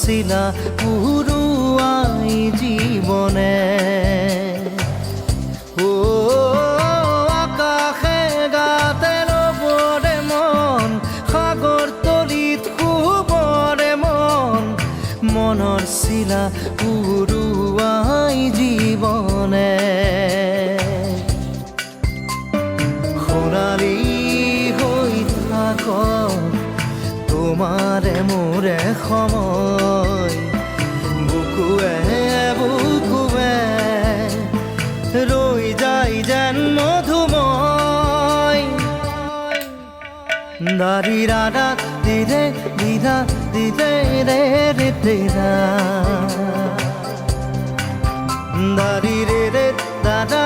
শিলা উৰুৱাই জীৱনে ও আকাশে গাতে ল'বৰে মন সাগৰ তলিত শুবৰে মন মনৰ শিলা উৰুৱাই জীৱনে সোণালী হৈ থাক তোমাৰে মোৰে সময় বুকুৱে বুকুৱে ৰৈ যায় যেন মধুময় দাৰি ৰাধা দিদে দিদা দিদে ৰে ৰে দিদা দাৰি ৰে ৰে দাদা